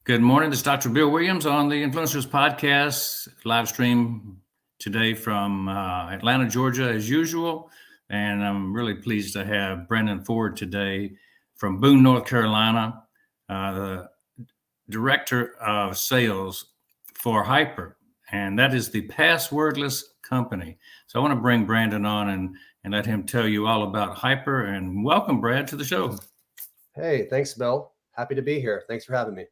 Good morning. This is Dr. Bill Williams on the Influencers Podcast, live stream today from Atlanta, Georgia, as usual. And I'm really pleased to have Brandon Ford today from Boone, North Carolina, the Director of Sales for HYPR. And that is the Passwordless company. So I want to bring Brandon on and let him tell you all about HYPR. And welcome, Brad, to the show. Hey, thanks, Bill. Happy to be here. Thanks for having me.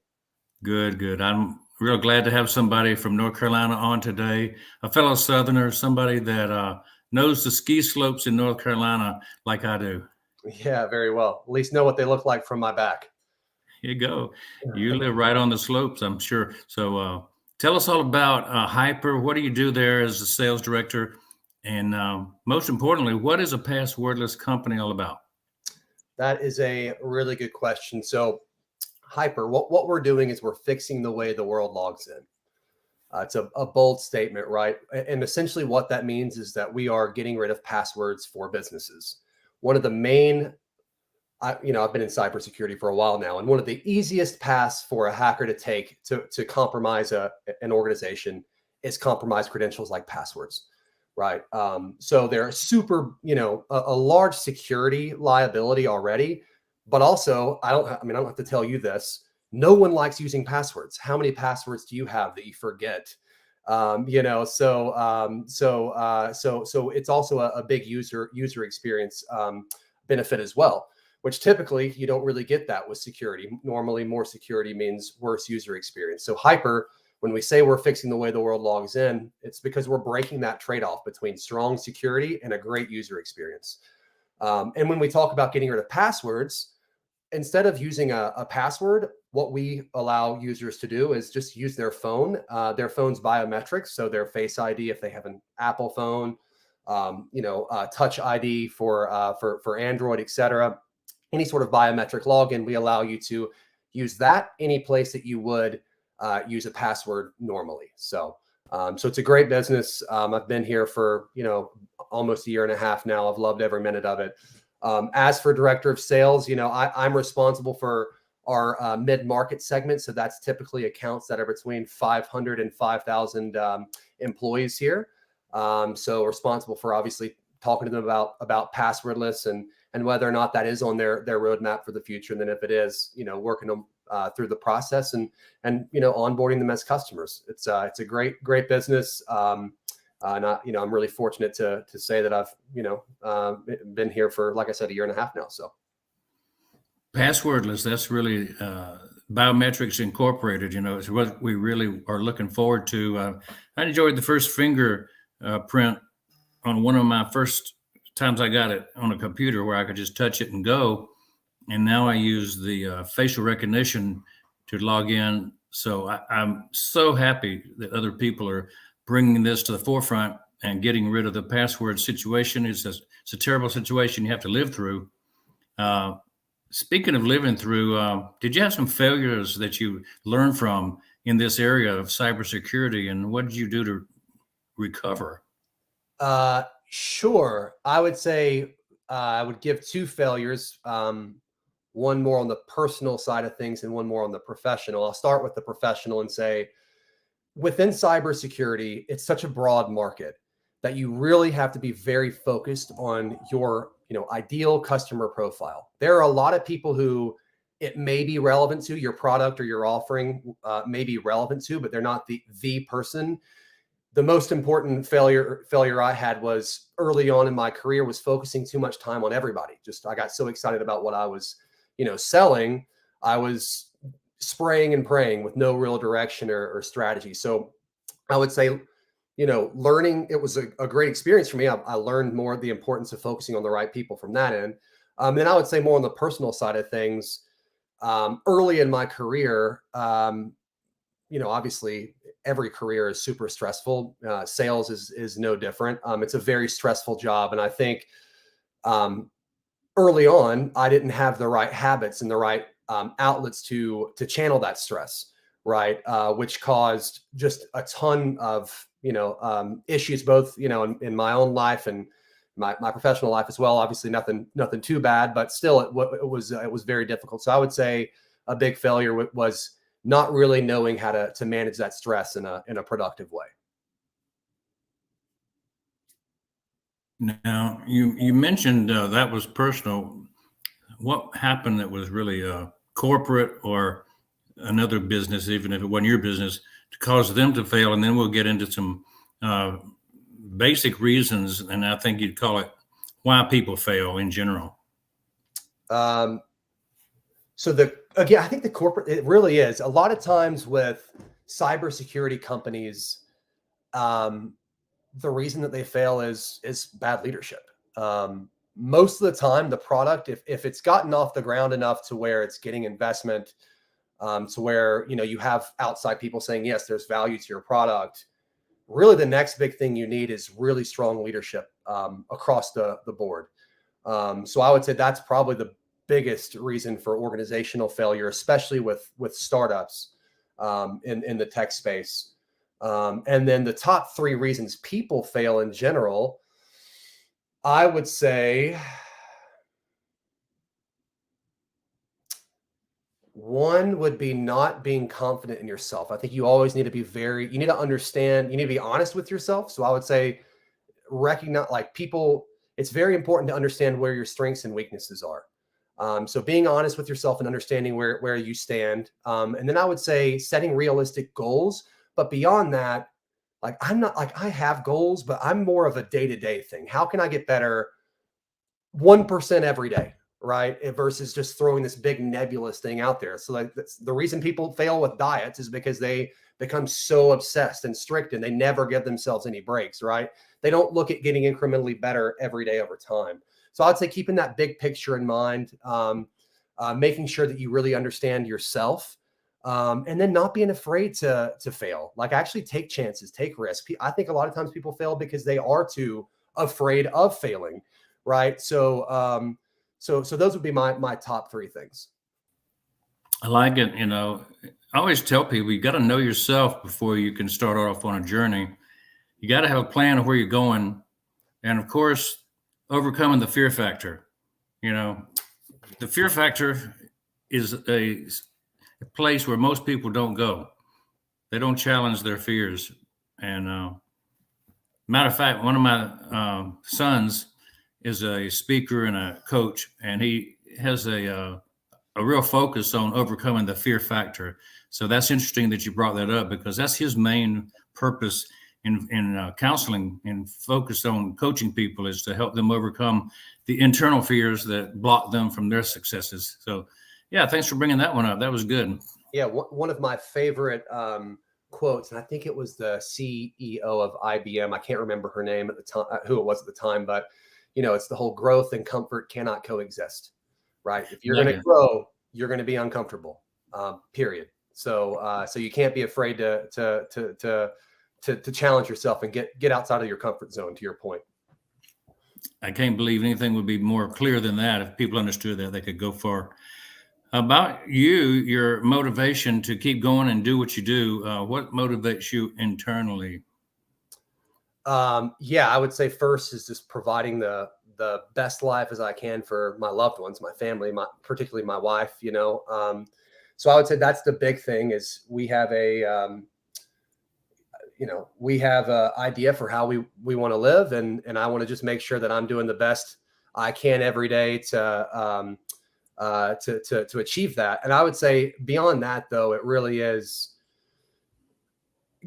Good. I'm real glad to have somebody from North Carolina on today, a fellow Southerner, somebody that knows the ski slopes in North Carolina like I do. Yeah, very well. At least know what they look like from my back. Here you go. You live right on the slopes, I'm sure. So tell us all about HYPR. What do you do there as a sales director? And most importantly, what is a passwordless company all about? That is a really good question. So HYPR, what we're doing is we're fixing the way the world logs in. It's a bold statement, right? And essentially what that means is that we are getting rid of passwords for businesses. One of the main, I've been in cybersecurity for a while now, and one of the easiest paths for a hacker to take to compromise an organization is compromise credentials like passwords, right? So they're super, a large security liability already. But also, I don't have to tell you this. No one likes using passwords. How many passwords do you have that you forget? So it's also a big user experience benefit as well, which typically you don't really get that with security. Normally, more security means worse user experience. So HYPR, when we say we're fixing the way the world logs in, it's because we're breaking that trade-off between strong security and a great user experience. And when we talk about getting rid of passwords, instead of using a password, what we allow users to do is just use their phone's biometrics. So their Face ID, if they have an Apple phone, Touch ID for Android, etc. Any sort of biometric login, we allow you to use that any place that you would use a password normally. So it's a great business. I've been here for almost a year and a half now. I've loved every minute of it. As for director of sales, I'm responsible for our mid-market segment. So that's typically accounts that are between 500 and 5,000 employees here. So responsible for obviously talking to them about passwordless and whether or not that is on their roadmap for the future. And then if it is, working them through the process and onboarding them as customers. It's a great business. I'm really fortunate to say that I've, been here for, like I said, a year and a half now. So Passwordless, that's really Biometrics Incorporated, it's what we really are looking forward to. I enjoyed the first finger print on one of my first times I got it on a computer where I could just touch it and go. And now I use the facial recognition to log in. So I'm so happy that other people are bringing this to the forefront and getting rid of the password situation. It's a terrible situation you have to live through. Speaking of living through, did you have some failures that you learned from in this area of cybersecurity, and what did you do to recover? Sure. I would say I would give two failures, one more on the personal side of things and one more on the professional. I'll start with the professional and say, within cybersecurity, it's such a broad market that you really have to be very focused on your, ideal customer profile. There are a lot of people who it may be relevant to, your product or your offering may be relevant to, but they're not the person. The most important failure I had was early on in my career was focusing too much time on everybody. I got so excited about what I was, selling. I was spraying and praying with no real direction or strategy. So I would say, learning, it was a great experience for me. I learned more the importance of focusing on the right people from that end. Then I would say more on the personal side of things. Early in my career, obviously every career is super stressful. Sales is no different. It's a very stressful job. And I think early on, I didn't have the right habits and the right outlets to channel that stress, right? Which caused just a ton of, issues, both, in my own life and my professional life as well. Obviously nothing too bad, but still it was very difficult. So I would say a big failure was not really knowing how to manage that stress in a productive way. Now, you mentioned that was personal. What happened that was really corporate or another business, even if it wasn't your business, to cause them to fail? And then we'll get into some basic reasons, and I think you'd call it why people fail in general. So again, I think the corporate, it really is a lot of times with cybersecurity companies. The reason that they fail is bad leadership. Most of the time, the product, if it's gotten off the ground enough to where it's getting investment, to where you have outside people saying yes, there's value to your product. Really, the next big thing you need is really strong leadership across the board. So I would say that's probably the biggest reason for organizational failure, especially with startups in the tech space. And then the top 3 reasons people fail in general, I would say one would be not being confident in yourself. I think you always need to be you need to understand, you need to be honest with yourself. So I would say recognize, like, people, it's very important to understand where your strengths and weaknesses are. So being honest with yourself and understanding where you stand. And then I would say setting realistic goals. But beyond that, like, I'm not like, I have goals, but I'm more of a day-to-day thing. How can I get better 1% every day, right? Versus just throwing this big nebulous thing out there. So like, that's the reason people fail with diets, is because they become so obsessed and strict and they never give themselves any breaks, right? They don't look at getting incrementally better every day over time. So I'd say keeping that big picture in mind, making sure that you really understand yourself, and then not being afraid to fail. Like, actually take chances, take risks. I think a lot of times people fail because they are too afraid of failing, right? So so those would be my top 3 things. I like it. I always tell people, you got to know yourself before you can start off on a journey. You got to have a plan of where you're going, and of course, overcoming the fear factor. The fear factor is a place where most people don't go. They don't challenge their fears. And matter of fact, one of my sons is a speaker and a coach, and he has a real focus on overcoming the fear factor. So that's interesting that you brought that up, because that's his main purpose in counseling and focus on coaching people, is to help them overcome the internal fears that block them from their successes. So yeah, thanks for bringing that one up. That was good. Yeah, one of my favorite quotes, and I think it was the CEO of IBM. I can't remember her name at the time, who it was at the time, but it's the whole growth and comfort cannot coexist, right? If you're going to grow, you're going to be uncomfortable. Period. So you can't be afraid to challenge yourself and get outside of your comfort zone. To your point. I can't believe anything would be more clear than that. If people understood that, they could go far. About your motivation to keep going and do what you do, what motivates you internally? Yeah, I would say first is just providing the best life as I can for my loved ones, my family, particularly my wife. So I would say that's the big thing. Is we have a idea for how we want to live, and I want to just make sure that I'm doing the best I can every day to achieve that. And I would say beyond that, though, it really is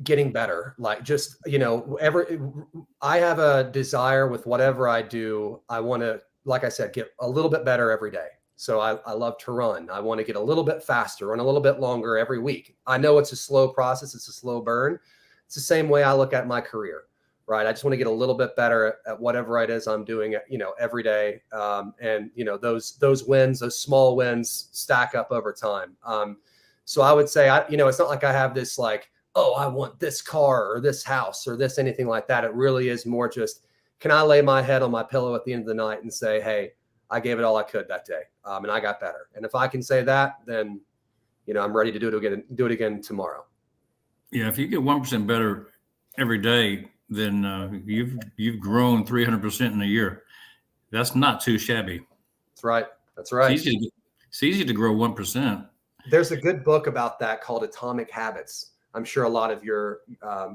getting better. Like, just, I have a desire with whatever I do. I want to, like I said, get a little bit better every day. So I love to run. I want to get a little bit faster, run a little bit longer every week. I know it's a slow process. It's a slow burn. It's the same way I look at my career, right? I just want to get a little bit better at whatever it is I'm doing, every day. And those wins, those small wins stack up over time. So I would say, it's not like I have this like, oh, I want this car or this house or this, anything like that. It really is more just, can I lay my head on my pillow at the end of the night and say, hey, I gave it all I could that day. And I got better. And if I can say that, then, I'm ready to do it again tomorrow. Yeah. If you get 1% better every day, then you've grown 300% in a year. That's not too shabby. That's right. That's right. It's easy to grow 1%. There's a good book about that called Atomic Habits. I'm sure a lot of your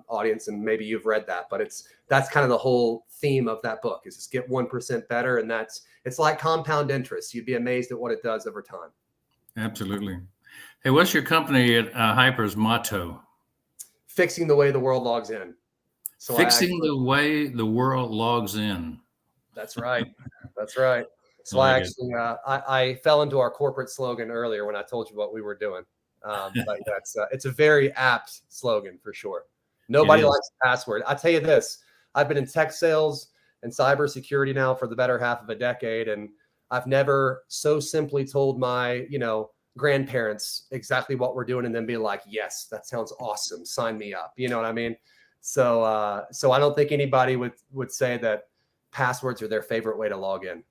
audience, and maybe you've read that, but that's kind of the whole theme of that book is just get 1% better. And it's like compound interest. You'd be amazed at what it does over time. Absolutely. Hey, what's your company at HYPR's motto? Fixing the way the world logs in. So Fixing the way the world logs in. That's right. That's right. So I fell into our corporate slogan earlier when I told you what we were doing. But it's a very apt slogan for sure. Nobody likes a password. I tell you this, I've been in tech sales and cybersecurity now for the better half of a decade. And I've never so simply told my, grandparents exactly what we're doing and then be like, yes, that sounds awesome. Sign me up. You know what I mean? So I don't think anybody would say that passwords are their favorite way to log in.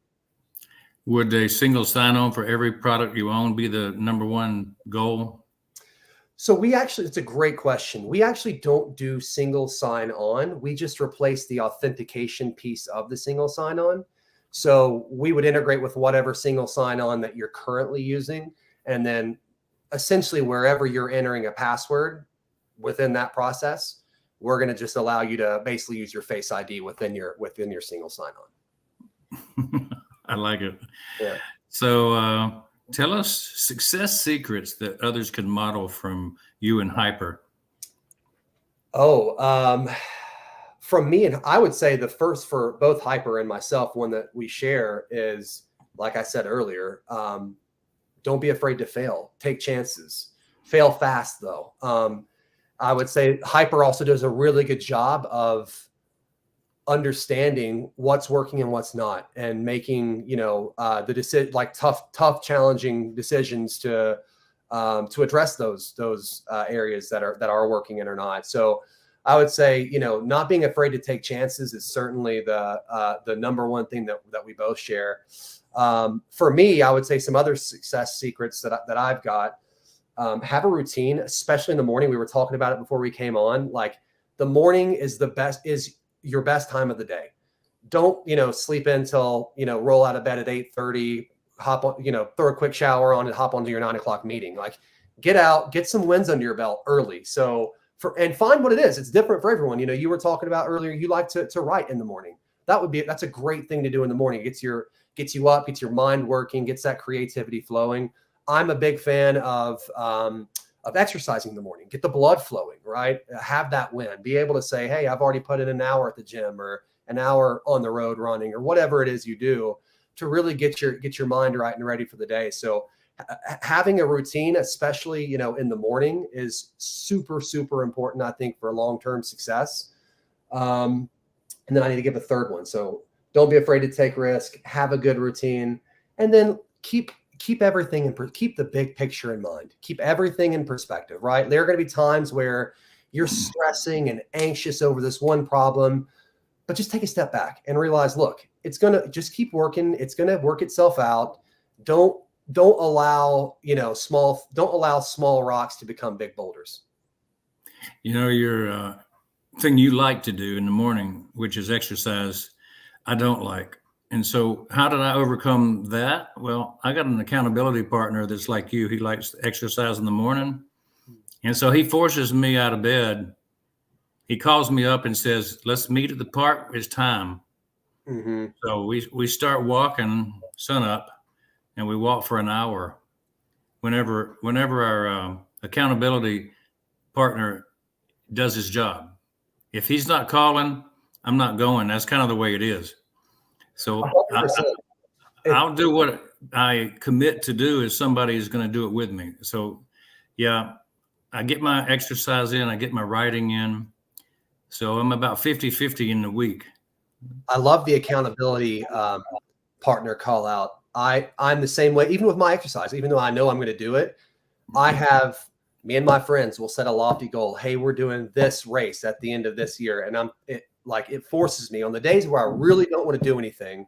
Would a single sign-on for every product you own be the number one goal? So it's a great question. We actually don't do single sign-on. We just replace the authentication piece of the single sign-on. So we would integrate with whatever single sign-on that you're currently using. And then essentially wherever you're entering a password within that process, we're going to just allow you to basically use your Face ID within your single sign-on. I like it. Yeah. So tell us success secrets that others can model from you and HYPR. From me, and I would say the first for both HYPR and myself, one that we share is, like I said earlier, don't be afraid to fail. Take chances. Fail fast, though. I would say HYPR also does a really good job of understanding what's working and what's not, and making the decision, like tough, challenging decisions to address those areas that are working and are not. So I would say not being afraid to take chances is certainly the number one thing that we both share. For me, I would say some other success secrets that I've got. Have a routine, especially in the morning. We were talking about it before we came on. Like, the morning is your best time of the day. Don't, sleep until, roll out of bed at 8:30, hop on, throw a quick shower on and hop onto your 9 o'clock meeting. Like, get out, get some wins under your belt early. So and find what it is. It's different for everyone. You were talking about earlier, you like to write in the morning. That's a great thing to do in the morning. It gets you up, gets your mind working, gets that creativity flowing. I'm a big fan of exercising in the morning. Get the blood flowing, right? Have that win. Be able to say, hey, I've already put in an hour at the gym or an hour on the road running or whatever it is you do to really get your mind right and ready for the day. So having a routine, especially, in the morning, is super, super important, I think, for long-term success. And then I need to give a third one. So don't be afraid to take risk, have a good routine, and then keep everything keep the big picture in mind. Keep everything in perspective, right? There are going to be times where you're stressing and anxious over this one problem, but just take a step back and realize, look, it's going to just keep working. It's going to work itself out. Don't allow small rocks to become big boulders. Your thing you like to do in the morning, which is exercise, I don't like. And so how did I overcome that? Well, I got an accountability partner that's like you. He likes to exercise in the morning. And so he forces me out of bed. He calls me up and says, let's meet at the park. It's time. Mm-hmm. So we start walking sun up, and we walk for an hour. Whenever our accountability partner does his job. If he's not calling, I'm not going. That's kind of the way it is. So I'll do what I commit to do if somebody is going to do it with me. So, yeah, I get my exercise in, I get my writing in. So I'm about 50-50 in the week. I love the accountability partner call out. I'm the same way, even with my exercise, even though I know I'm going to do it. Me and my friends will set a lofty goal. Hey, we're doing this race at the end of this year. And it forces me on the days where I really don't want to do anything.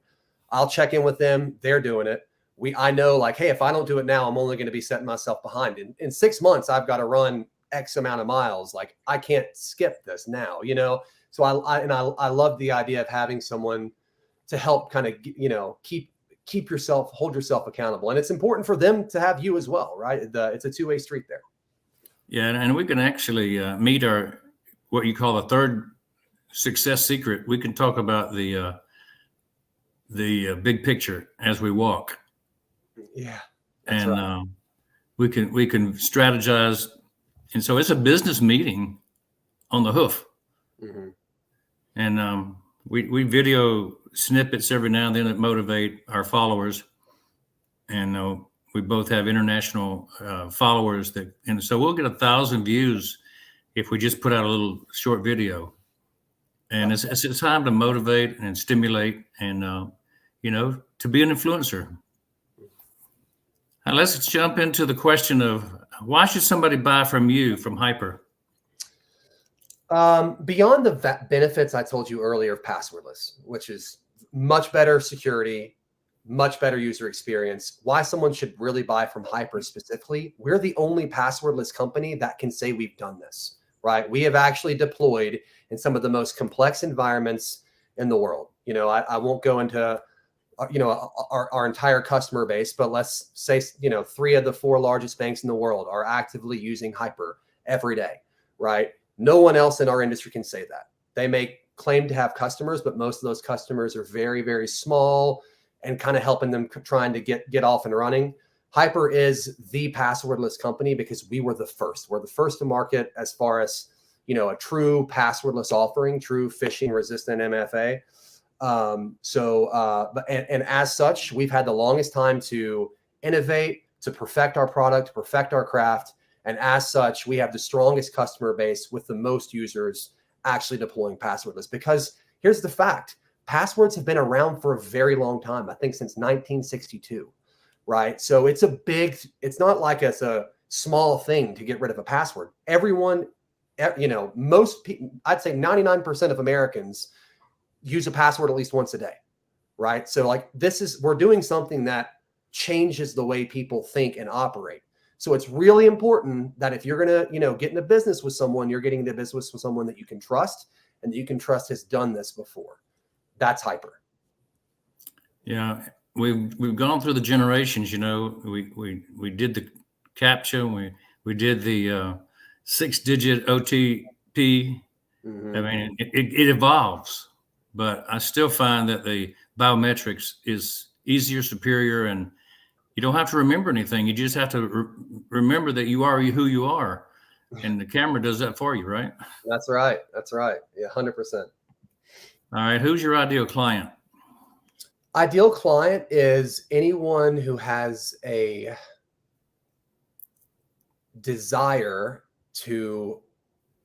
I'll check in with them. They're doing it. I know, like, hey, if I don't do it now, I'm only going to be setting myself behind. In 6 months, I've got to run X amount of miles. Like, I can't skip this now, So I love the idea of having someone to help kind of, keep hold yourself accountable. And it's important for them to have you as well, right? It's a two-way street there. Yeah, and we can actually meet what you call the third success secret. We can talk about the big picture as we walk. Yeah, and right. we can strategize, and so it's a business meeting on the hoof. Mm-hmm. And we video snippets every now and then that motivate our followers, and we both have international followers and so we'll get 1,000 views if we just put out a little short video. And it's a time to motivate and stimulate and to be an influencer. Now let's jump into the question of why should somebody buy from you, from HYPR? Beyond the benefits I told you earlier of Passwordless, which is much better security, much better user experience, why someone should really buy from HYPR specifically, we're the only passwordless company that can say we've done this, right? We have actually deployed in some of the most complex environments in the world. I won't go into our entire customer base, but let's say 3 of the 4 largest banks in the world are actively using HYPR every day, right? No one else in our industry can say that. They may claim to have customers, but most of those customers are very, very small and kind of helping them trying to get off and running. HYPR is the passwordless company because we were the first. We're the first to market as far as a true passwordless offering, true phishing resistant MFA. And as such, we've had the longest time to innovate, to perfect our product, to perfect our craft. And as such, we have the strongest customer base with the most users actually deploying passwordless. Because here's the fact, passwords have been around for a very long time. I think since 1962, right? So it's not like it's a small thing to get rid of a password. Everyone, most people, I'd say 99% of Americans use a password at least once a day, right? So we're doing something that changes the way people think and operate. So it's really important that if you're going to, get into business with someone, you're getting into business with someone that you can trust and that you can trust has done this before. That's HYPR. Yeah, we've gone through the generations. We did the CAPTCHA, we did the 6-digit OTP. Mm-hmm. I mean, it evolves, but I still find that the biometrics is easier, superior, and you don't have to remember anything. You just have to remember that you are who you are, and the camera does that for you, right? That's right. Yeah, 100%. All right, who's your ideal client? Ideal client is anyone who has a desire to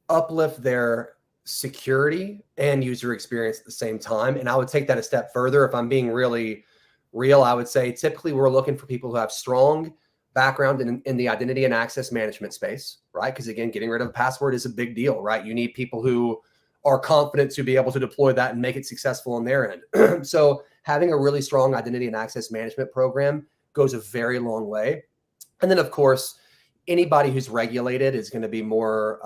uplift their security and user experience at the same time. And I would take that a step further. If I'm being really real, I would say typically we're looking for people who have strong background in the identity and access management space, right? Because again, getting rid of a password is a big deal, right? You need people who are confident to be able to deploy that and make it successful on their end. So having a really strong identity and access management program goes a very long way. And then of course, anybody who's regulated is going to be more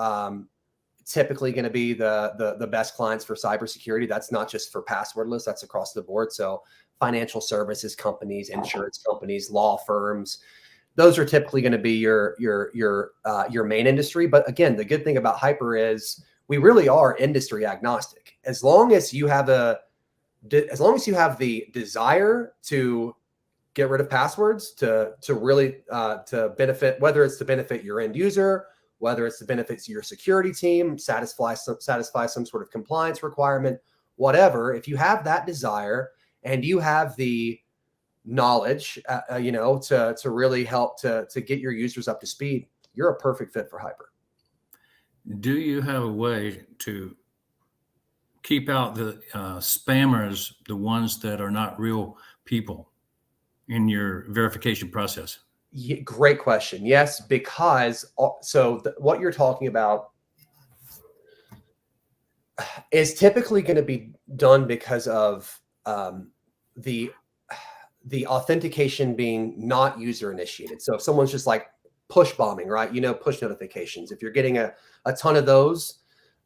typically going to be the best clients for cybersecurity. That's not just for passwordless, that's across the board. So financial services companies, insurance companies, law firms, those are typically going to be your main industry. But again, the good thing about HYPR is we really are industry agnostic. As long as you have the desire to get rid of passwords to really to benefit, whether it's to benefit your end user, whether it's to benefit your security team, satisfy some sort of compliance requirement, whatever. If you have that desire and you have the knowledge, to really help to get your users up to speed, you're a perfect fit for HYPR. Do you have a way to keep out the spammers, the ones that are not real people, in your verification process? Yeah, great question. Yes, because what you're talking about is typically going to be done because of the authentication being not user initiated. So if someone's just like push bombing, right? Push notifications. If you're getting a ton of those,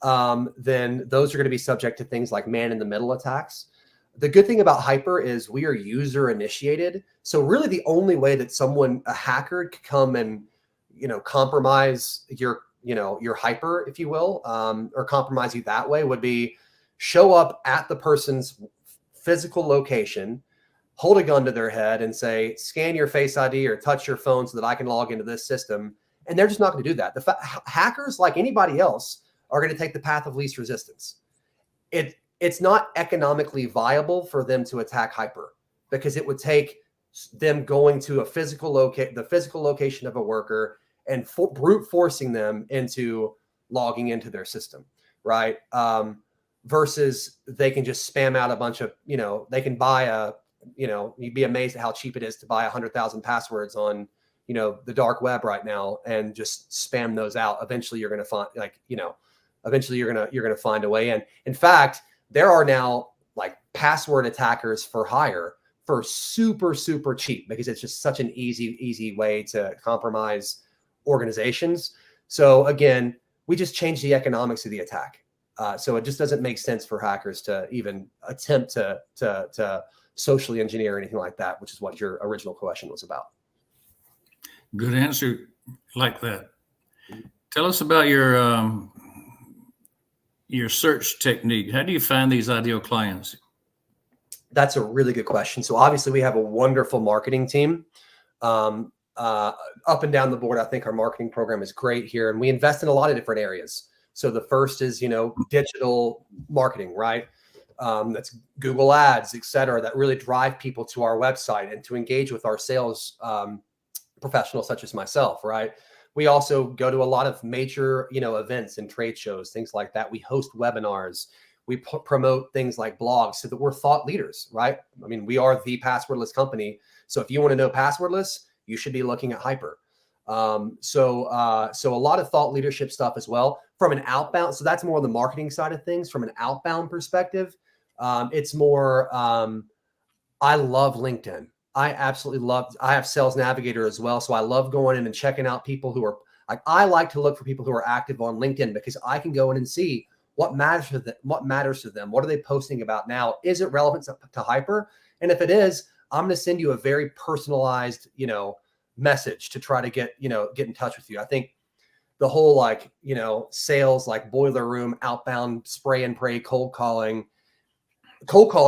then those are going to be subject to things like man in the middle attacks. The good thing about HYPR is we are user initiated. So really the only way that a hacker could come and, compromise your HYPR, if you will, or compromise you that way would be show up at the person's physical location, hold a gun to their head and say, scan your Face ID or touch your phone so that I can log into this system. And they're just not going to do that. Hackers, like anybody else, are going to take the path of least resistance. It's not economically viable for them to attack HYPR because it would take them going to the physical location of a worker and brute forcing them into logging into their system, right? Versus they can just spam out a bunch of, they can buy you'd be amazed at how cheap it is to buy 100,000 passwords on, the dark web right now and just spam those out. Eventually you're going to find eventually you're going to find a way in. In fact, there are now like password attackers for hire for super, super cheap because it's just such an easy way to compromise organizations. So again, we just changed the economics of the attack. So it just doesn't make sense for hackers to even attempt to socially engineer or anything like that, which is what your original question was about. Good answer like that. Tell us about your search technique. How do you find these ideal clients? That's a really good question. So obviously we have a wonderful marketing team. Up and down the board, I think our marketing program is great here, and we invest in a lot of different areas. So the first is, digital marketing, right? That's Google ads, et cetera, that really drive people to our website and to engage with our sales professionals such as myself, right? We also go to a lot of major, events and trade shows, things like that. We host webinars. We promote things like blogs so that we're thought leaders, right? I mean, we are the passwordless company. So if you want to know passwordless, you should be looking at HYPR. So a lot of thought leadership stuff as well from an outbound. So that's more on the marketing side of things. From an outbound perspective, it's more, I love LinkedIn. I have Sales Navigator as well. So I love going in and checking out people who are like, I like to look for people who are active on LinkedIn because I can go in and see what matters to them. What are they posting about now? Is it relevant to HYPR? And if it is, I'm going to send you a very personalized, message to try to get in touch with you. I think the whole sales, like boiler room, outbound spray and pray cold calling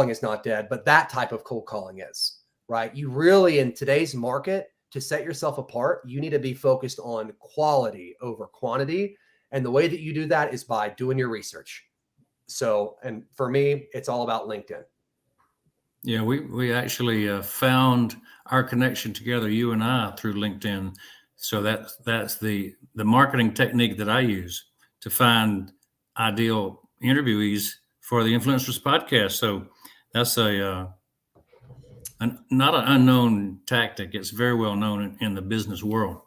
is not dead, but that type of cold calling is, right? You really, in today's market, to set yourself apart, you need to be focused on quality over quantity. And the way that you do that is by doing your research. So, and for me, it's all about LinkedIn. Yeah, we actually found our connection together, you and I, through LinkedIn. So that's the marketing technique that I use to find ideal interviewees for the Influencers podcast. So that's not an unknown tactic. It's very well known in the business world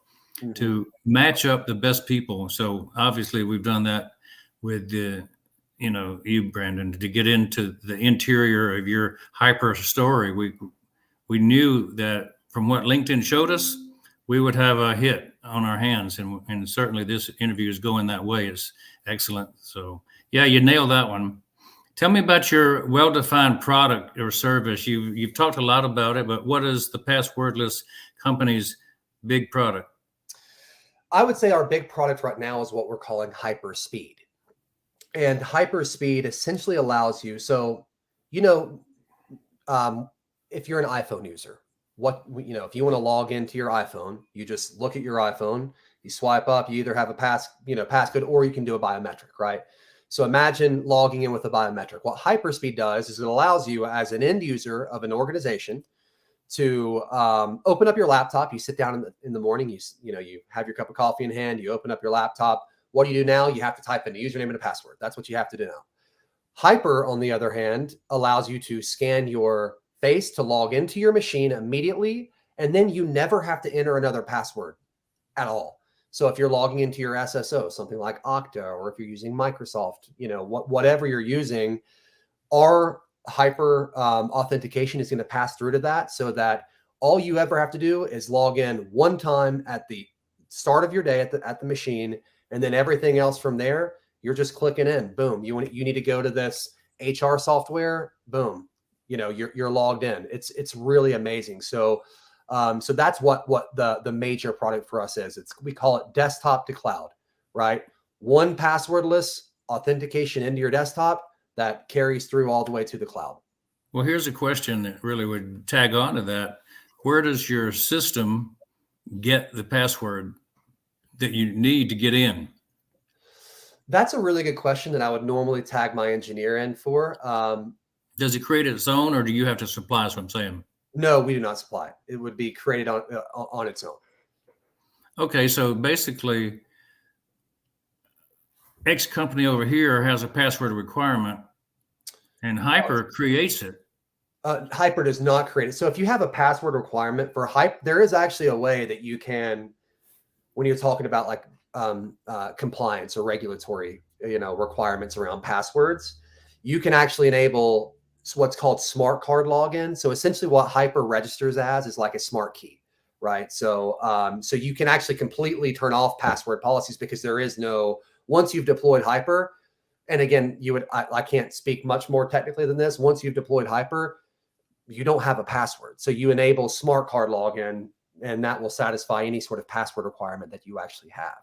to match up the best people. So obviously we've done that with you, Brandon, to get into the interior of your HYPR story. We knew that from what LinkedIn showed us, we would have a hit on our hands. And certainly this interview is going that way. It's excellent. So yeah, you nailed that one. Tell me about your well-defined product or service. You've talked a lot about it, but what is the Passwordless company's big product? I would say our big product right now is what we're calling HYPR Speed. And HYPR Speed essentially allows you, so, if you're an iPhone user, if you want to log into your iPhone, you just look at your iPhone, you swipe up, you either have a passcode, or you can do a biometric, right? So imagine logging in with a biometric. What HYPR Speed does is it allows you as an end user of an organization to open up your laptop. You sit down in the morning, you have your cup of coffee in hand, you open up your laptop. What do you do now? You have to type in a username and a password. That's what you have to do now. HYPR, on the other hand, allows you to scan your face to log into your machine immediately, and then you never have to enter another password at all. So if you're logging into your SSO, something like Okta, or if you're using Microsoft, whatever you're using, our HYPR authentication is going to pass through to that, so that all you ever have to do is log in one time at the start of your day at the machine, and then everything else from there, you're just clicking in. Boom. You need to go to this HR software. Boom. you're logged in. It's really amazing. So so that's what the major product for us is. We call it desktop to cloud, right? One passwordless authentication into your desktop that carries through all the way to the cloud. Well, here's a question that really would tag on to that. Where does your system get the password that you need to get in? That's a really good question that I would normally tag my engineer in for. Does it create its own, or do you have to supply? Is what I'm saying. No, we do not supply. It would be created on its own. Okay, so basically, X company over here has a password requirement, and HYPR creates it. HYPR does not create it. So if you have a password requirement for there is actually a way that you can, when you're talking about like compliance or regulatory, requirements around passwords, you can actually enable what's called smart card login. So essentially what HYPR registers as is like a smart key, right? So so you can actually completely turn off password policies because there is no, once you've deployed HYPR, and again, I can't speak much more technically than this. Once you've deployed HYPR, you don't have a password. So you enable smart card login, and that will satisfy any sort of password requirement that you actually have.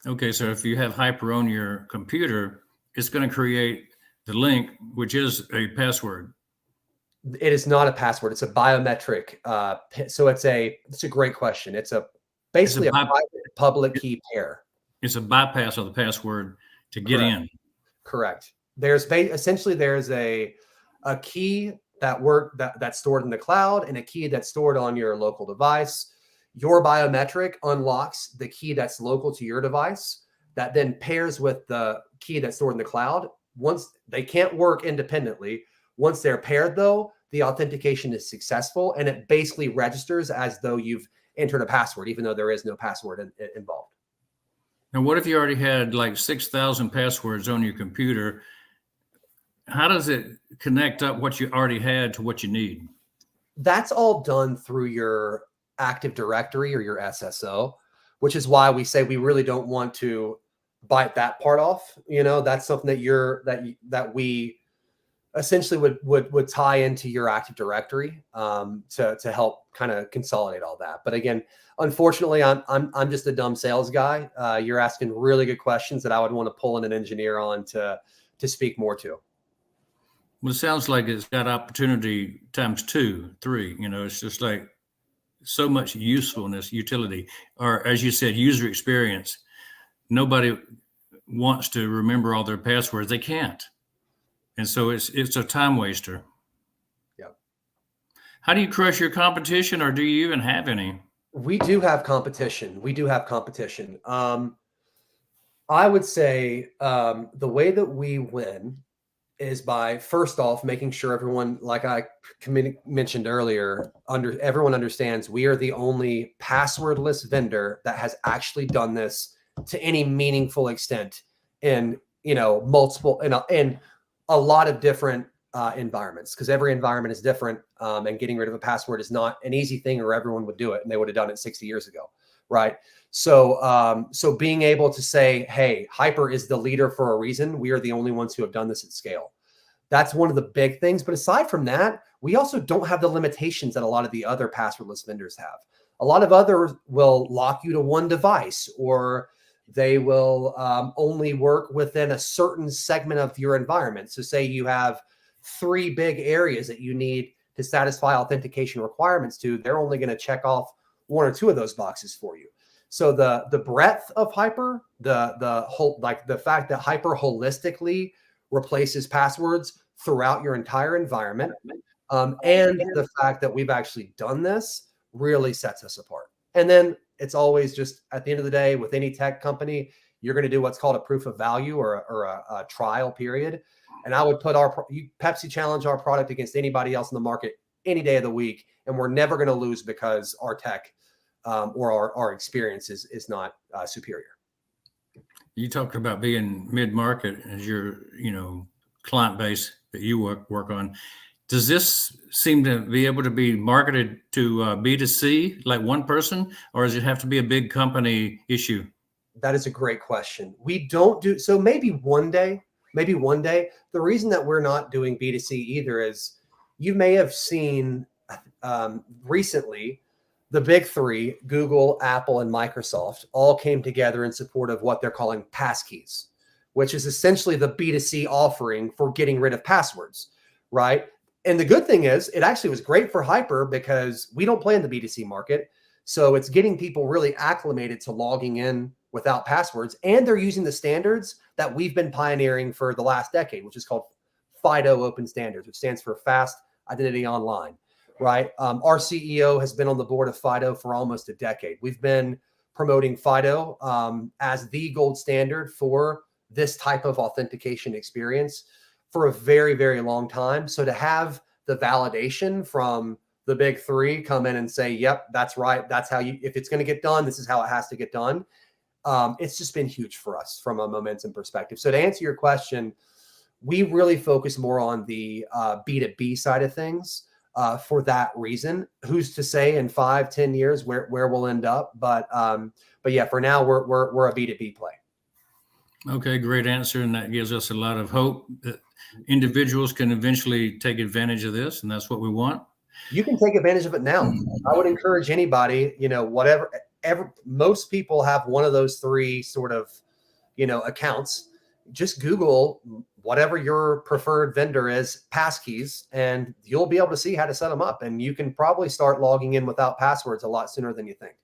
Okay, so if you have HYPR on your computer, it's going to create the link, which is a password. It is not a password. It's a biometric. So it's a great question. It's basically a private public key pair. It's a bypass of the password to get in. Correct. There's essentially a key that's stored in the cloud and a key that's stored on your local device. Your biometric unlocks the key that's local to your device that then pairs with the key that's stored in the cloud. Once they can't work independently, once they're paired though, the authentication is successful and it basically registers as though you've entered a password, even though there is no password involved. Now, what if you already had like 6,000 passwords on your computer? How does it connect up what you already had to what you need? That's all done through your Active Directory or your SSO, which is why we say we really don't want to bite that part off. That's something that we essentially would tie into your Active Directory to help kind of consolidate all that. But again, unfortunately, I'm just a dumb sales guy. You're asking really good questions that I would want to pull in an engineer on to speak more to. Well, it sounds like it's got opportunity times 2, 3. It's just like so much usefulness, utility, or as you said, user experience. Nobody wants to remember all their passwords. They can't. And so it's a time waster. Yeah. How do you crush your competition, or do you even have any? We do have competition. I would say the way that we win is by, first off, making sure everyone, like I mentioned earlier, everyone understands we are the only passwordless vendor that has actually done this to any meaningful extent in multiple in a lot of different environments, because every environment is different, and getting rid of a password is not an easy thing, or everyone would do it and they would have done it 60 years ago, right? So so being able to say, hey, HYPR is the leader for a reason. We are the only ones who have done this at scale. That's one of the big things. But aside from that, we also don't have the limitations that a lot of the other passwordless vendors have. A lot of others will lock you to one device, or they will only work within a certain segment of your environment. So say you have 3 big areas that you need to satisfy authentication requirements to, they're only going to check off 1 or 2 of those boxes for you. So the breadth of HYPR, the whole, like the fact that HYPR holistically replaces passwords throughout your entire environment, and the fact that we've actually done this really sets us apart. And then it's always just, at the end of the day, with any tech company, you're going to do what's called a proof of value or a trial period. And I would put Pepsi challenge our product against anybody else in the market any day of the week, and we're never going to lose because our tech or our experience is not superior. You talked about being mid-market as your client base that you work on. Does this seem to be able to be marketed to B2C, like one person, or does it have to be a big company issue? That is a great question. We don't do so. Maybe one day maybe one day. The reason that we're not doing B2C either is you may have seen recently the big three, Google, Apple, and Microsoft, all came together in support of what they're calling passkeys, which is essentially the B2C offering for getting rid of passwords, right? And the good thing is it actually was great for HYPR because we don't play in the B2C market. So it's getting people really acclimated to logging in without passwords. And they're using the standards that we've been pioneering for the last decade, which is called FIDO Open Standards, which stands for Fast Identity Online, right? Our CEO has been on the board of FIDO for almost a decade. We've been promoting FIDO as the gold standard for this type of authentication experience for a very, very long time. So to have the validation from the big three come in and say, yep, that's right. That's how you, if it's going to get done, this is how it has to get done. It's just been huge for us from a momentum perspective. So to answer your question, we really focus more on the B2B side of things for that reason. Who's to say in 5-10 years where we'll end up? But yeah, for now we're a B2B play. Okay, great answer. And that gives us a lot of hope that individuals can eventually take advantage of this. And that's what we want. You can take advantage of it now. I would encourage anybody, most people have one of those three sort of, accounts. Just Google whatever your preferred vendor is, passkeys, and you'll be able to see how to set them up. And you can probably start logging in without passwords a lot sooner than you think.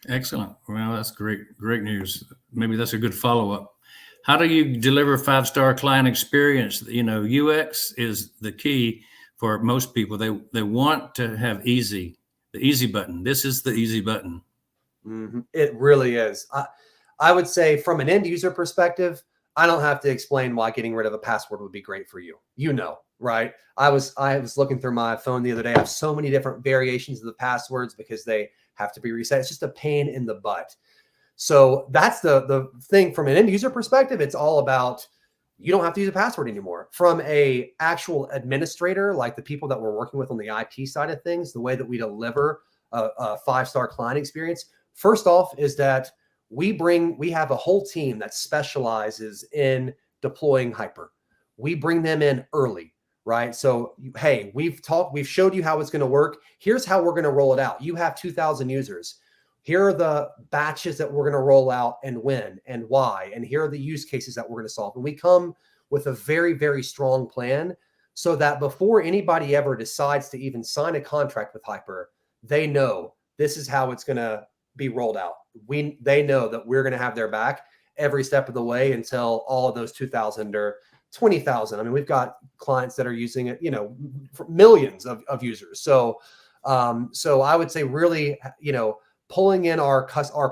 Excellent. Well, that's great news. Maybe that's a good follow-up. How do you deliver 5-star client experience? UX is the key for most people. They want to have the easy button. This is the easy button. Mm-hmm. It really is. I would say from an end user perspective, I don't have to explain why getting rid of a password would be great for you. Right? I was looking through my phone the other day. I have so many different variations of the passwords because they have to be reset. It's just a pain in the butt. So that's the thing from an end user perspective. It's all about, you don't have to use a password anymore. From a actual administrator, like the people that we're working with on the IT side of things, the way that we deliver a 5-star client experience, first off, is that we have a whole team that specializes in deploying HYPR. We bring them in early, right? So, hey, we've showed you how it's going to work. Here's how we're going to roll it out. You have 2,000 users. Here are the batches that we're going to roll out and when and why. And here are the use cases that we're going to solve. And we come with a very, very strong plan so that before anybody ever decides to even sign a contract with HYPR, they know this is how it's going to be rolled out. They know that we're going to have their back every step of the way until all of those 2,000 or 20,000. I mean, we've got clients that are using it, for millions of users. So I would say really, pulling in our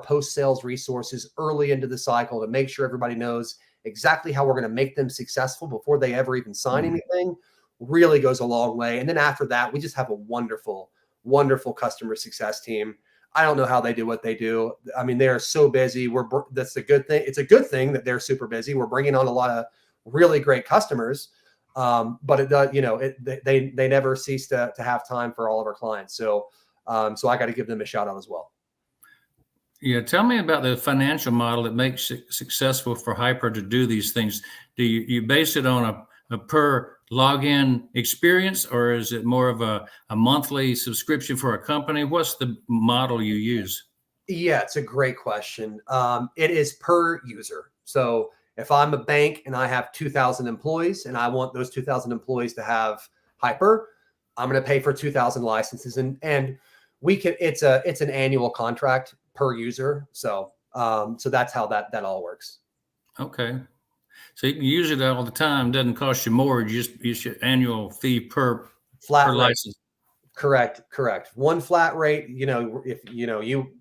post-sales resources early into the cycle to make sure everybody knows exactly how we're going to make them successful before they ever even sign anything really goes a long way. And then after that, we just have a wonderful, wonderful customer success team. I don't know how they do what they do. I mean, they are so busy. That's a good thing. It's a good thing that they're super busy. We're bringing on a lot of really great customers, but it does, they never cease to have time for all of our clients. So I got to give them a shout out as well. Yeah, tell me about the financial model that makes it successful for HYPR to do these things. Do you base it on a per login experience, or is it more of a monthly subscription for a company? What's the model you use? Yeah, it's a great question. It is per user. So if I'm a bank and I have 2,000 employees and I want those 2,000 employees to have HYPR, I'm going to pay for 2,000 licenses, and we can. It's an annual contract per user. So that's how that all works. Okay. So you can use it all the time. It doesn't cost you more. You just use your annual fee per license. Correct. One flat rate. If you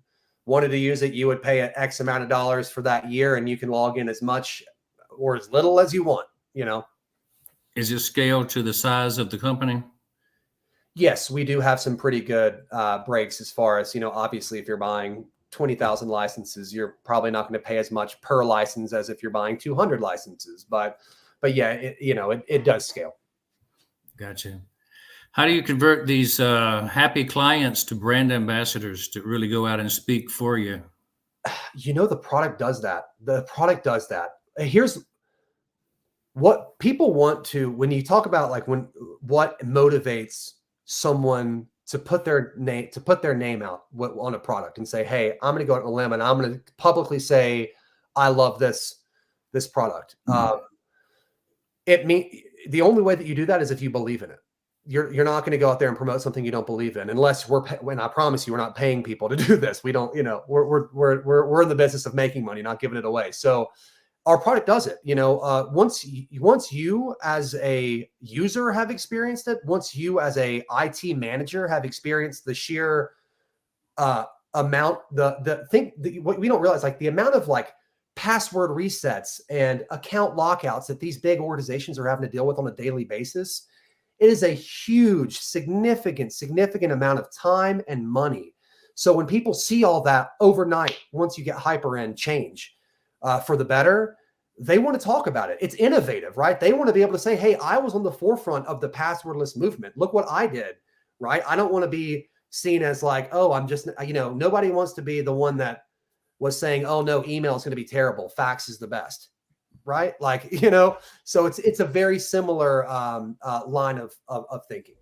wanted to use it, you would pay an X amount of dollars for that year, and you can log in as much or as little as you want. Is it scaled to the size of the company? Yes, we do have some pretty good breaks as far as, obviously if you're buying 20,000 licenses, you're probably not going to pay as much per license as if you're buying 200 licenses. But yeah, it does scale. Gotcha. How do you convert these happy clients to brand ambassadors to really go out and speak for you? The product does that. Here's what people want to, when you talk about like what motivates someone to put their name out on a product and say, hey, I'm going to go out on a limb and I'm going to publicly say, I love this product. The only way that you do that is if you believe in it. You're not going to go out there and promote something you don't believe in, unless when I promise you, we're not paying people to do this. We don't, we're in the business of making money, not giving it away. So our product does it. Once you as a user have experienced it, once you as a IT manager have experienced the sheer amount, what we don't realize, like the amount of like password resets and account lockouts that these big organizations are having to deal with on a daily basis. It is a huge, significant amount of time and money. So when people see all that overnight, once you get HYPR in change for the better, they want to talk about it. It's innovative, right? They want to be able to say, hey, I was on the forefront of the passwordless movement. Look what I did, right? I don't want to be seen as like, oh, I'm just, nobody wants to be the one that was saying, oh no, email is going to be terrible. Fax is the best, right? Like, so it's a very similar line of thinking.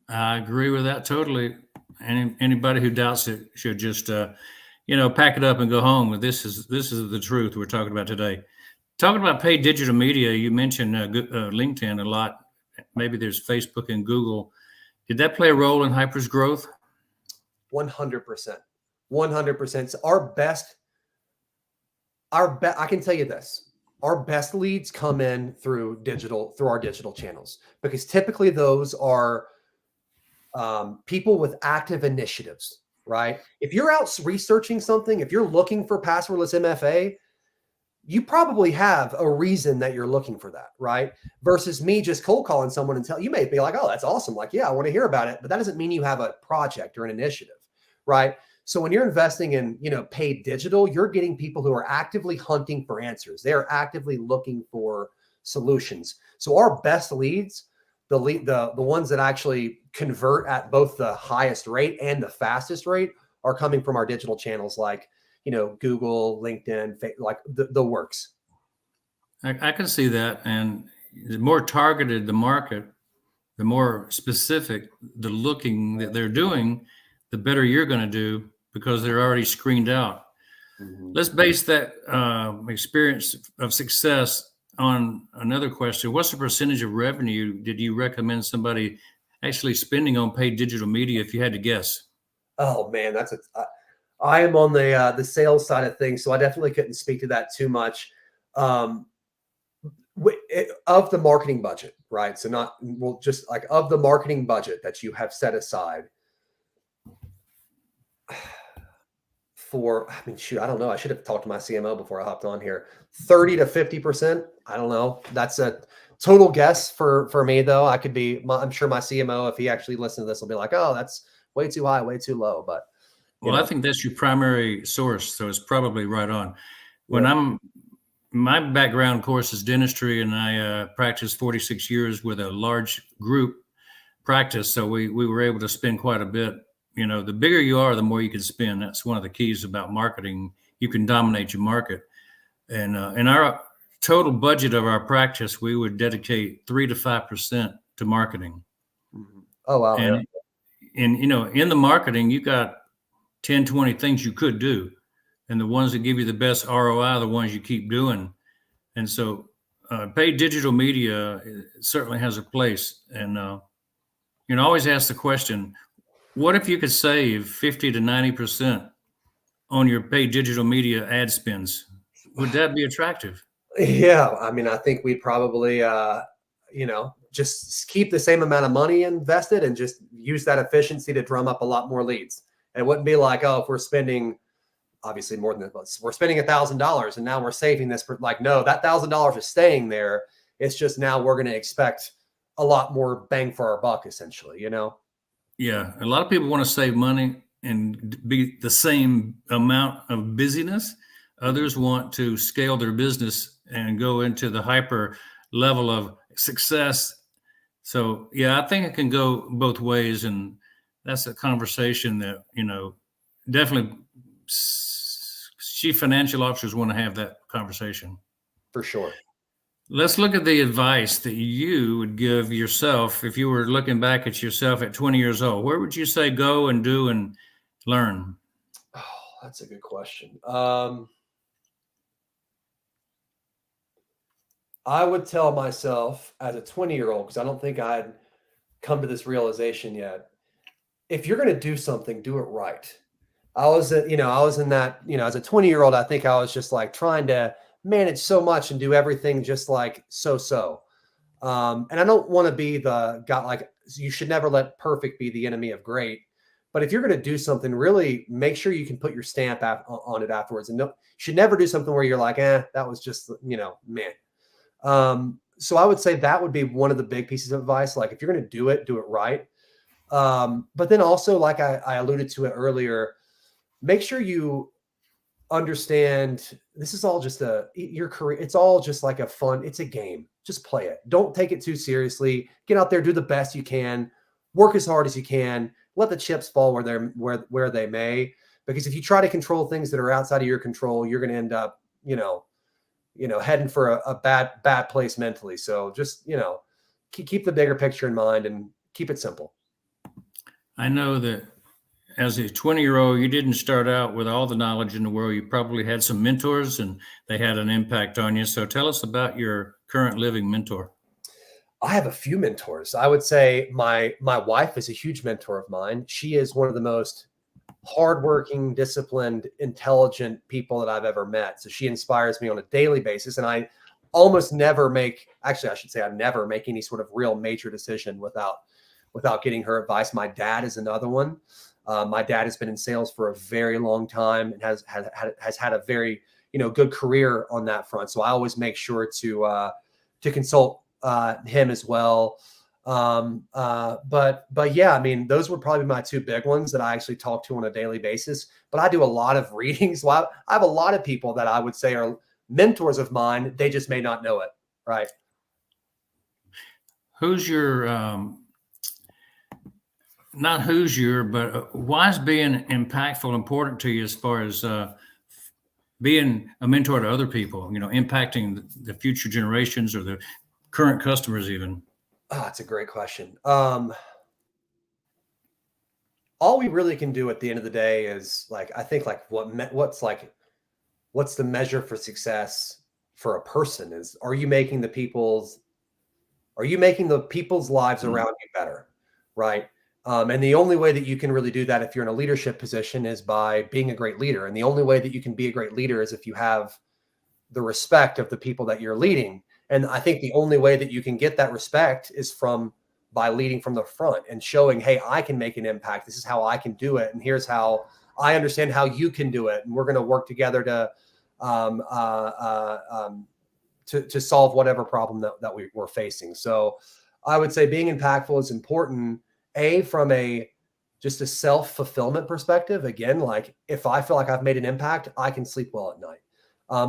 I agree with that totally. Anybody who doubts it should just, pack it up and go home. This is the truth we're talking about today. Talking about paid digital media, you mentioned LinkedIn a lot. Maybe there's Facebook and Google. Did that play a role in HYPR's growth? 100%. 100%. I can tell you this, our best leads come in through our digital channels, because typically those are people with active initiatives, right? If you're out researching something, if you're looking for passwordless MFA, you probably have a reason that you're looking for that, right? Versus me just cold calling someone you may be like, oh, that's awesome. Like, yeah, I want to hear about it. But that doesn't mean you have a project or an initiative, right? So when you're investing in, paid digital, you're getting people who are actively hunting for answers. They're actively looking for solutions. So our best leads, the ones that actually convert at both the highest rate and the fastest rate, are coming from our digital channels like, Google, LinkedIn, like the works. I can see that. And the more targeted the market, the more specific the looking that they're doing, the better you're going to do, because they're already screened out. Mm-hmm. Let's base that experience of success on another question. What's the percentage of revenue did you recommend somebody actually spending on paid digital media, if you had to guess? Oh man, I am on the sales side of things, so I definitely couldn't speak to that too much. Of the marketing budget, right? So just like of the marketing budget that you have set aside for, I don't know. I should have talked to my CMO before I hopped on here. 30 to 50%. I don't know. That's a total guess for me though. I'm sure my CMO, if he actually listens to this, will be like, oh, that's way too high, way too low. But I think that's your primary source. So it's probably right on. My background, of course, is dentistry, and I practiced 46 years with a large group practice. So we were able to spend quite a bit. The bigger you are, the more you can spend. That's one of the keys about marketing. You can dominate your market. And in our total budget of our practice, we would dedicate 3 to 5% to marketing. Oh, wow. And in the marketing, you got 10, 20 things you could do. And the ones that give you the best ROI are the ones you keep doing. And so paid digital media certainly has a place. And always ask the question, what if you could save 50 to 90% on your paid digital media ad spends? Would that be attractive? Yeah. I think we'd probably, just keep the same amount of money invested and just use that efficiency to drum up a lot more leads. And it wouldn't be like, oh, if we're spending obviously more than this, we're spending $1,000 and now we're saving this. Like, no, that $1,000 is staying there. It's just now we're going to expect a lot more bang for our buck, essentially, Yeah. A lot of people want to save money and be the same amount of busyness. Others want to scale their business and go into the HYPR level of success. So, I think it can go both ways. And that's a conversation that, definitely chief financial officers want to have that conversation. For sure. Let's look at the advice that you would give yourself if you were looking back at yourself at 20 years old. Where would you say go and do and learn? Oh, that's a good question. I would tell myself as a 20-year-old, because I don't think I'd come to this realization yet. If you're going to do something, do it right. I was in that, as a 20-year-old, I think I was just like trying to manage so much and do everything just like so. And I don't want to be the guy, like, you should never let perfect be the enemy of great. But if you're going to do something, really make sure you can put your stamp on it afterwards. And no, you should never do something where you're like, that was just, man. So I would say that would be one of the big pieces of advice. Like, if you're going to do it right. But then also, like I alluded to it earlier, make sure you understand this is all just your career. It's all just like it's a game. Just play it. Don't take it too seriously. Get out there, do the best you can, work as hard as you can, let the chips fall where they may. Because if you try to control things that are outside of your control, you're going to end up, heading for a bad place mentally. So just, keep the bigger picture in mind and keep it simple. I know that as a 20-year-old, you didn't start out with all the knowledge in the world. You probably had some mentors and they had an impact on you. So tell us about your current living mentor. I have a few mentors. I would say my wife is a huge mentor of mine. She is one of the most hardworking, disciplined, intelligent people that I've ever met. So she inspires me on a daily basis. And I almost never I never make any sort of real major decision without getting her advice. My dad is another one. My dad has been in sales for a very long time and has had a very, good career on that front. So I always make sure to consult him as well. But yeah, I mean, those would probably be my two big ones that I actually talk to on a daily basis. But I do a lot of readings. Well, I have a lot of people that I would say are mentors of mine. They just may not know it. Right. Who's your, but why is being impactful important to you as far as being a mentor to other people, impacting the future generations or the current customers even? Oh, that's a great question. All we really can do at the end of the day is like, I think like what's the measure for success for a person is, are you making the people's lives around you better? Right. And the only way that you can really do that if you're in a leadership position is by being a great leader. And the only way that you can be a great leader is if you have the respect of the people that you're leading. And I think the only way that you can get that respect is by leading from the front and showing, hey, I can make an impact. This is how I can do it. And here's how I understand how you can do it. And we're going to work together to solve whatever problem that we're facing. So I would say being impactful is important, from just a self-fulfillment perspective. Again, like if I feel like I've made an impact, I can sleep well at night.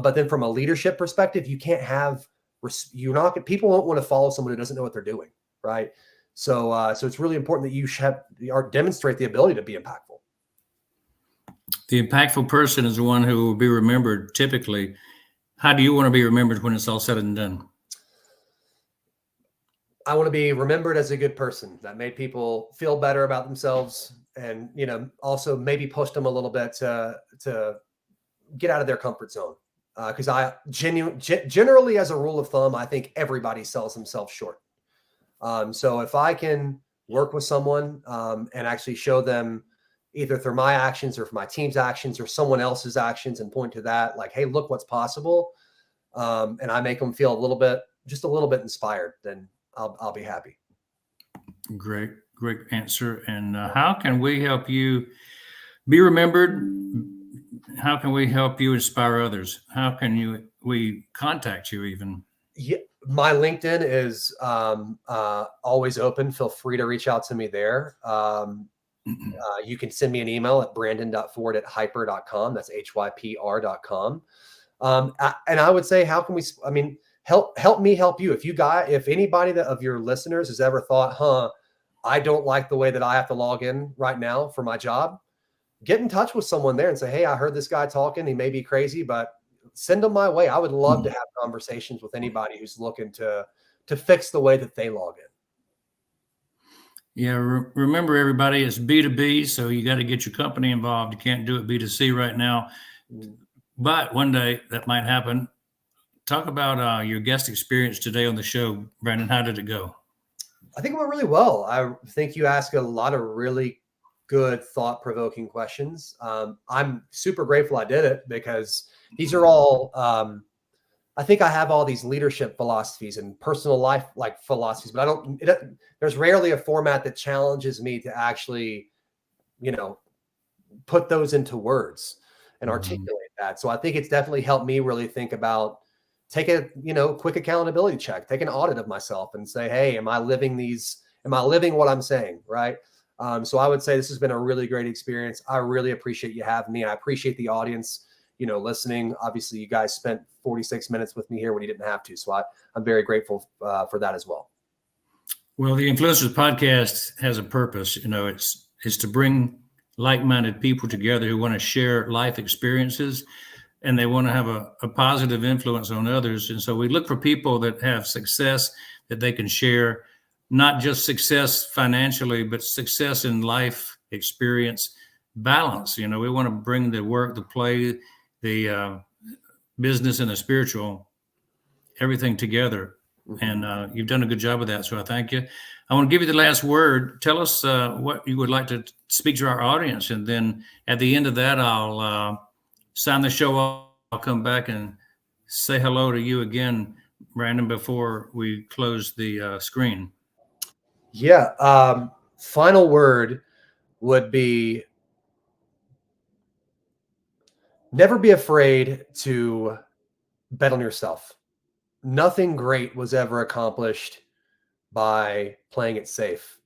But then from a leadership perspective, you can't have, people won't want to follow someone who doesn't know what they're doing. Right. So it's really important that you demonstrate the ability to be impactful. The impactful person is the one who will be remembered typically. How do you want to be remembered when it's all said and done? I want to be remembered as a good person that made people feel better about themselves and, also maybe pushed them a little bit to get out of their comfort zone. Because I generally, as a rule of thumb, I think everybody sells themselves short. So if I can work with someone and actually show them either through my actions or my team's actions or someone else's actions and point to that, like, hey, look what's possible. And I make them feel just a little bit inspired, then I'll be happy. Great answer. And how can we help you be remembered? How can we help you inspire others? How can we contact you even? Yeah, my LinkedIn is always open. Feel free to reach out to me there. You can send me an email at brandon.ford@hypr.com. That's HYPR.com. And I would say, how can we, help me help you. If anybody of your listeners has ever thought, I don't like the way that I have to log in right now for my job, get in touch with someone there and say, hey, I heard this guy talking. He may be crazy, but send them my way. I would love to have conversations with anybody who's looking to fix the way that they log in. Yeah, remember everybody, it's B2B, so you got to get your company involved. You can't do it B2C right now, but one day that might happen. Talk about your guest experience today on the show, Brandon. How did it go? I think it went really well. I think you asked a lot of really good, thought-provoking questions. I'm super grateful I did it because these are all, I think I have all these leadership philosophies and personal life like philosophies, but there's rarely a format that challenges me to actually, put those into words and articulate that. So I think it's definitely helped me really think about, take a, quick accountability check, take an audit of myself and say, hey, am I living what I'm saying? Right. So I would say this has been a really great experience. I really appreciate you having me. I appreciate the audience, listening. Obviously you guys spent 46 minutes with me here when you didn't have to. So I'm very grateful for that as well. Well, the Influencers Podcast has a purpose. It's to bring like-minded people together who want to share life experiences and they want to have a positive influence on others. And so we look for people that have success that they can share, not just success financially, but success in life experience balance. We want to bring the work, the play, the business and the spiritual, everything together. And you've done a good job of that. So I thank you. I want to give you the last word. Tell us what you would like to speak to our audience. And then at the end of that, I'll sign the show off. I'll come back and say hello to you again, Brandon, before we close the screen. Yeah. Final word would be, never be afraid to bet on yourself. Nothing great was ever accomplished by playing it safe.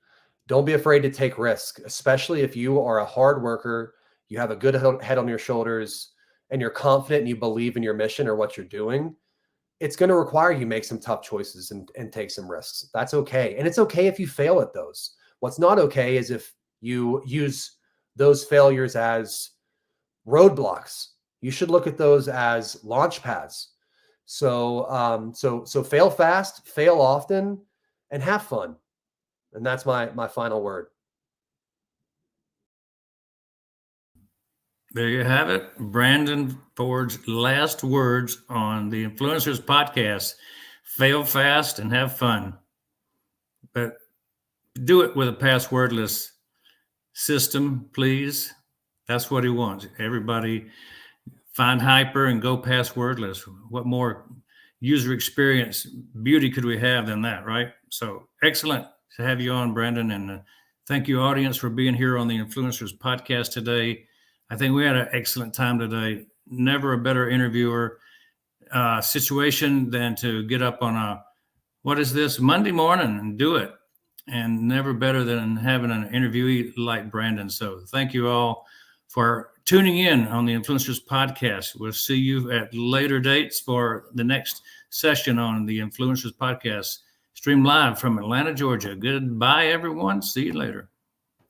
Don't be afraid to take risk, especially if you are a hard worker, you have a good head on your shoulders, and you're confident and you believe in your mission or what you're doing. It's going to require you make some tough choices and take some risks. That's okay. And it's okay if you fail at those. What's not okay is if you use those failures as roadblocks. You should look at those as launch pads. So fail fast, fail often, and have fun. And that's my final word. There you have it. Brandon Ford's last words on the Influencers Podcast. Fail fast and have fun. But do it with a passwordless system, please. That's what he wants. Everybody find HYPR and go passwordless. What more user experience beauty could we have than that, right? So excellent to have you on, Brandon. And thank you, audience, for being here on the Influencers Podcast today. I think we had an excellent time today. Never a better interviewer situation than to get up on Monday morning and do it. And never better than having an interviewee like Brandon. So thank you all for tuning in on the Influencers Podcast. We'll see you at later dates for the next session on the Influencers Podcast. Stream live from Atlanta, Georgia. Goodbye, everyone. See you later.